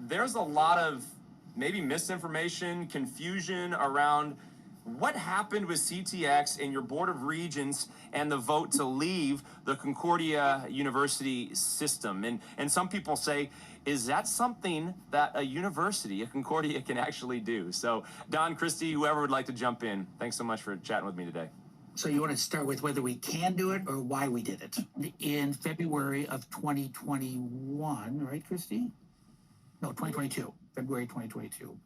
there's a lot of maybe misinformation, confusion around what happened with CTX and your Board of Regents and the vote to leave the Concordia University system. And some people say, is that something that a university, a Concordia, can actually do? So Don, Kristi, whoever would like to jump in, thanks so much for chatting with me today. So you want to start with whether we can do it or why we did it? In February of 2021, right, Kristi? No, 2022, February 2022.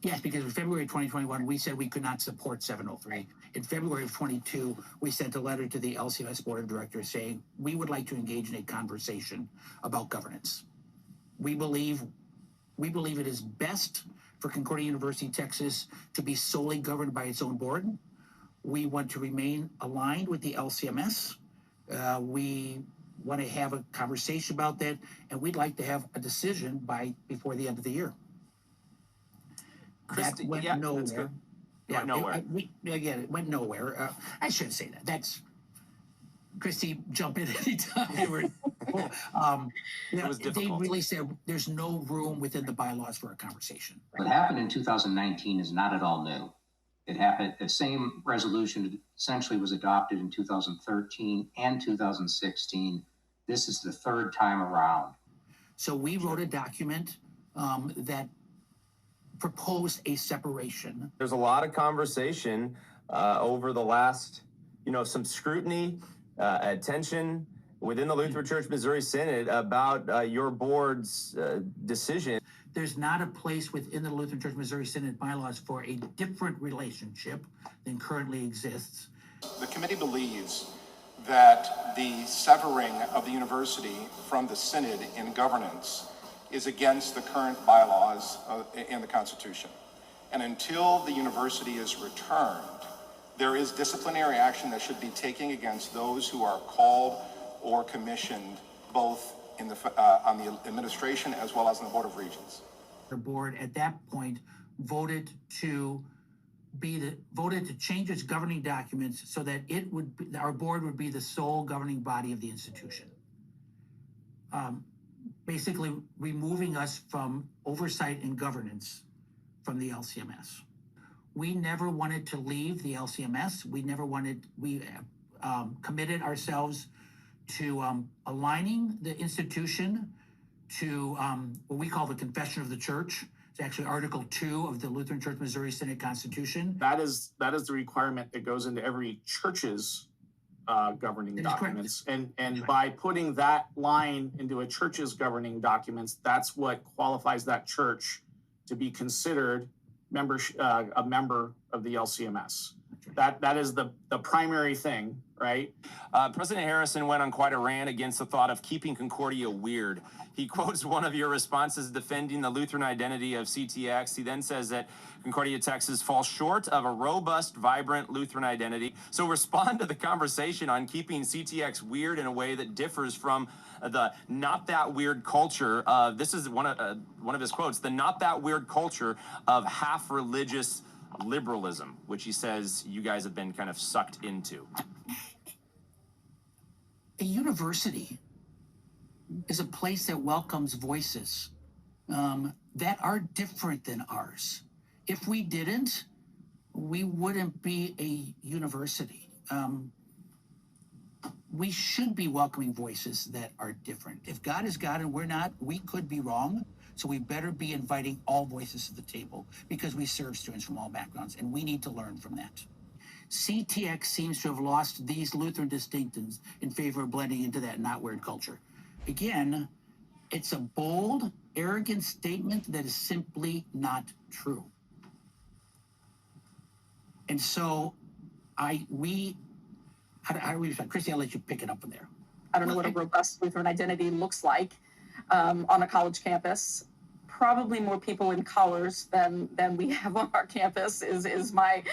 Yes, because in February 2021, we said we could not support 703. In February of 22, we sent a letter to the LCMS Board of Directors saying we would like to engage in a conversation about governance. We believe it is best for Concordia University, Texas, to be solely governed by its own board. We want to remain aligned with the LCMS. We want to have a conversation about that, and we'd like to have a decision before the end of the year. Kristi, that went yeah, nowhere. Yeah, nowhere. It went nowhere. I shouldn't say that. That's Kristi, jump in anytime. They really said there's no room within the bylaws for a conversation. What happened in 2019 is not at all new. It happened, the same resolution essentially was adopted in 2013 and 2016. This is the third time around. So we wrote a document that proposed a separation. There's a lot of conversation over the last, some scrutiny, attention within the Lutheran Church Missouri Synod about your board's decision. There's not a place within the Lutheran Church Missouri Synod bylaws for a different relationship than currently exists. The committee believes that the severing of the university from the Synod in governance is against the current bylaws in the Constitution. And until the university is returned, there is disciplinary action that should be taken against those who are called or commissioned both in on the administration as well as in the Board of Regents. The board at that point voted to change its governing documents so that our board would be the sole governing body of the institution. Basically removing us from oversight and governance from the LCMS. We never wanted to leave the LCMS. We committed ourselves to aligning the institution to what we call the Confession of the Church. It's actually Article 2 of the Lutheran Church Missouri Synod Constitution. That is the requirement that goes into every church's governing documents. And by putting that line into a church's governing documents, that's what qualifies that church to be considered a member of the LCMS. That is the primary thing, right? President Harrison went on quite a rant against the thought of keeping Concordia weird. He quotes one of your responses defending the Lutheran identity of CTX. He then says that Concordia, Texas falls short of a robust, vibrant Lutheran identity. So respond to the conversation on keeping CTX weird in a way that differs from the not that weird culture. This is one of his quotes, the not that weird culture of half religious liberalism, which he says you guys have been kind of sucked into. A university is a place that welcomes voices that are different than ours. If we didn't, we wouldn't be a university. We should be welcoming voices that are different. If God is God and we're not, we could be wrong. So we better be inviting all voices to the table because we serve students from all backgrounds and we need to learn from that. CTX seems to have lost these Lutheran distinctions in favor of blending into that not weird culture. Again, it's a bold, arrogant statement that is simply not true. And so how do we respond? Kristi, I'll let you pick it up from there. I don't know what a robust Lutheran identity looks like on a college campus. Probably more people in colors than we have on our campus is my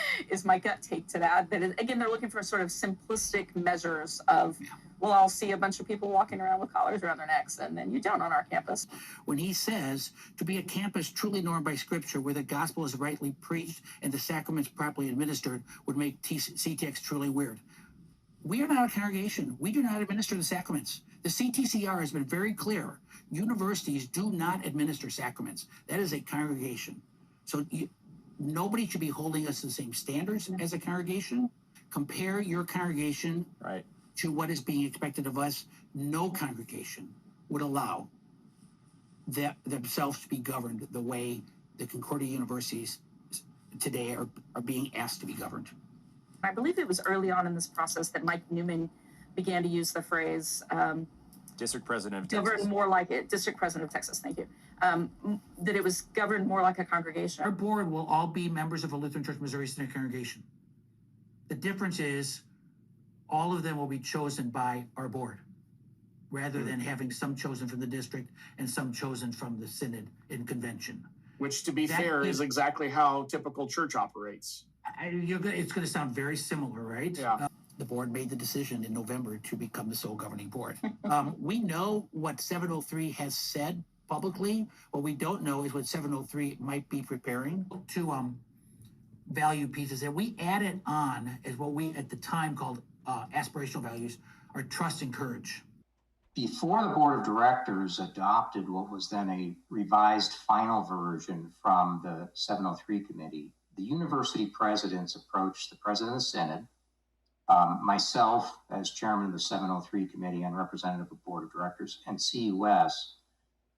gut take to that. That again, they're looking for sort of simplistic measures of, well, I'll see a bunch of people walking around with collars around their necks, and then you don't on our campus. When he says to be a campus truly normed by Scripture, where the gospel is rightly preached and the sacraments properly administered, would make CTX truly weird. We are not a congregation. We do not administer the sacraments. The CTCR has been very clear. Universities do not administer sacraments. That is a congregation. So nobody should be holding us to the same standards as a congregation. Compare your congregation Right. to what is being expected of us. No congregation would allow themselves to be governed the way the Concordia universities today are being asked to be governed. I believe it was early on in this process that Mike Newman began to use the phrase District President of governed Texas. more like it, District President of Texas, thank you, that it was governed more like a congregation. Our board will all be members of a Lutheran Church Missouri Synod congregation. The difference is all of them will be chosen by our board rather than having some chosen from the district and some chosen from the synod in convention. Which, to be That fair, is- is exactly how typical church operates. It's going to sound very similar, right? Yeah. The board made the decision in November to become the sole governing board. We know what 703 has said publicly. What we don't know is what 703 might be preparing to value pieces that we added on as what we at the time called aspirational values, are trust and courage. Before the board of directors adopted what was then a revised final version from the 703 committee, the university presidents approached the president of the synod, myself as chairman of the 703 committee and representative of the board of directors, and CUS,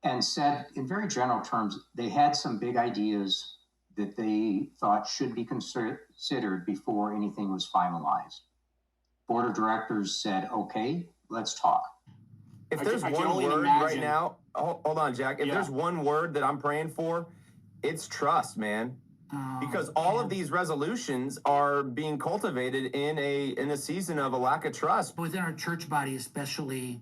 and said in very general terms, they had some big ideas that they thought should be considered before anything was finalized. Board of directors said, okay, let's talk. If I there's can one only word right imagine. now, hold on, Jack. If Yeah. there's one word that I'm praying for, it's trust, man. Because all of these resolutions are being cultivated in a season of a lack of trust. Within our church body, especially,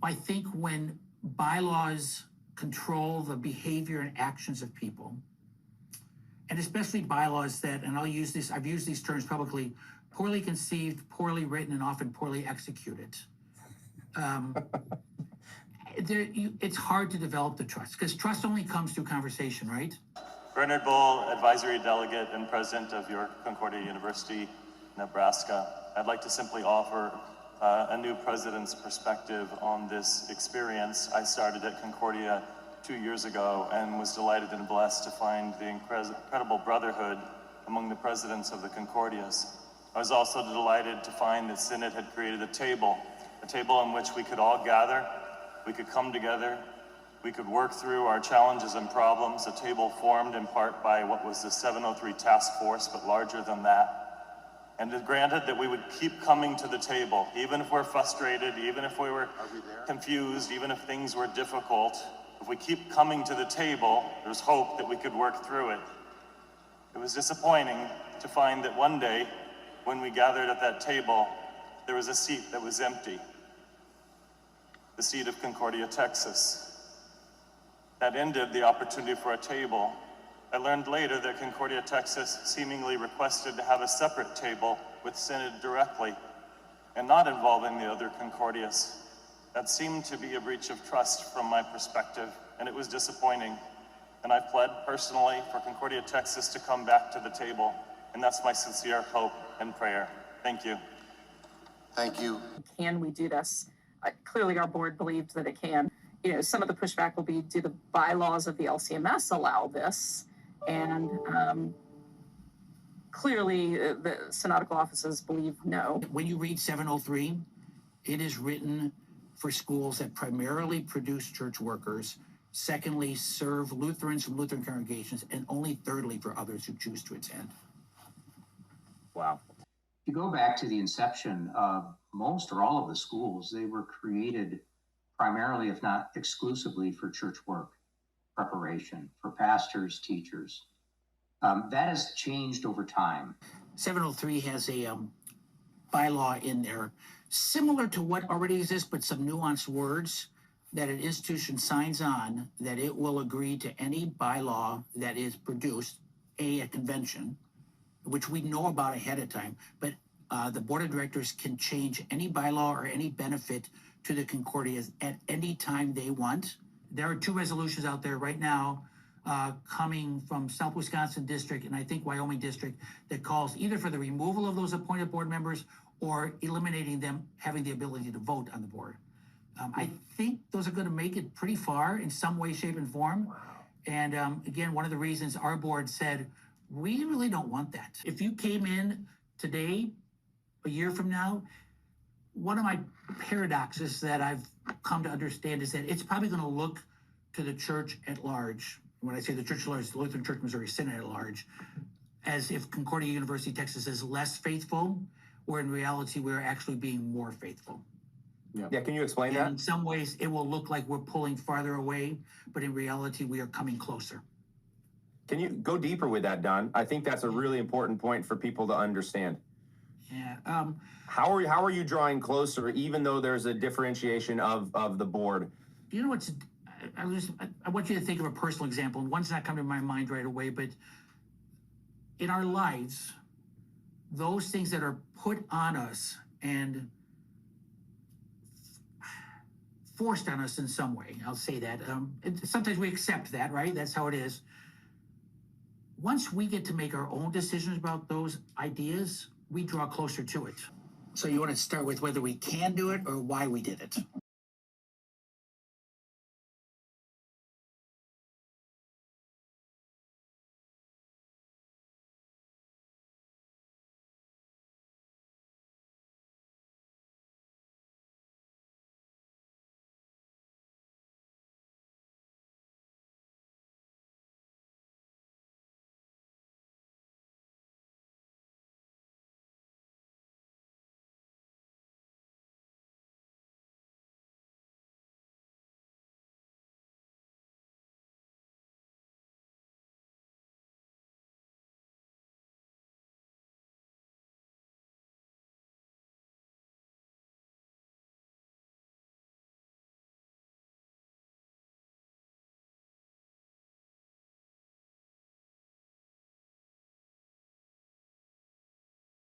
I think when bylaws control the behavior and actions of people, and especially bylaws that, and I've used these terms publicly, poorly conceived, poorly written, and often poorly executed. It's hard to develop the trust because trust only comes through conversation, right? Bernard Bull, advisory delegate and president of your Concordia University, Nebraska. I'd like to simply offer a new president's perspective on this experience. I started at Concordia 2 years ago and was delighted and blessed to find the incredible brotherhood among the presidents of the Concordias. I was also delighted to find that Synod had created a table on which we could all gather, we could come together, we could work through our challenges and problems, a table formed in part by what was the 703 task force, but larger than that. And it granted that we would keep coming to the table, even if we're frustrated, even if we were confused, even if things were difficult. If we keep coming to the table, there's hope that we could work through it. It was disappointing to find that one day, when we gathered at that table, there was a seat that was empty. The seat of Concordia, Texas. That ended the opportunity for a table. I learned later that Concordia, Texas seemingly requested to have a separate table with Synod directly and not involving the other Concordias. That seemed to be a breach of trust from my perspective, and it was disappointing. And I pled personally for Concordia, Texas to come back to the table, and that's my sincere hope and prayer. Thank you. Thank you. Can we do this? Clearly our board believed that it can. You know, some of the pushback will be, do the bylaws of the LCMS allow this? And clearly the synodical offices believe no. When you read 703, it is written for schools that primarily produce church workers, secondly, serve Lutherans from Lutheran congregations, and only thirdly, for others who choose to attend. Wow. If you go back to the inception of most or all of the schools, they were created primarily, if not exclusively, for church work preparation, for pastors, teachers. That has changed over time. 703 has a bylaw in there similar to what already exists, but some nuanced words that an institution signs on that it will agree to any bylaw that is produced, at convention, which we know about ahead of time, but the board of directors can change any bylaw or any benefit to the Concordias at any time they want. There are 2 resolutions out there right now coming from South Wisconsin District and I think Wyoming District that calls either for the removal of those appointed board members or eliminating them having the ability to vote on the board. I think those are going to make it pretty far in some way, shape, and form. And again, one of the reasons our board said, we really don't want that. If you came in today, a year from now, one of my paradoxes that I've come to understand is that it's probably going to look to the church at large. When I say the church at large, the Lutheran Church Missouri Synod at large, as if Concordia University, Texas is less faithful, where in reality we're actually being more faithful. Yeah, can you explain And that? in some ways, it will look like we're pulling farther away, but in reality, we are coming closer. Can you go deeper with that, Don? I think that's a really important point for people to understand. Yeah. How are you drawing closer, even though there's a differentiation of the board? You know what's? I want you to think of a personal example. And one's not coming to my mind right away, but in our lives, those things that are put on us and forced on us in some way, I'll say that. Sometimes we accept that, right? That's how it is. Once we get to make our own decisions about those ideas, we draw closer to it. So you want to start with whether we can do it or why we did it?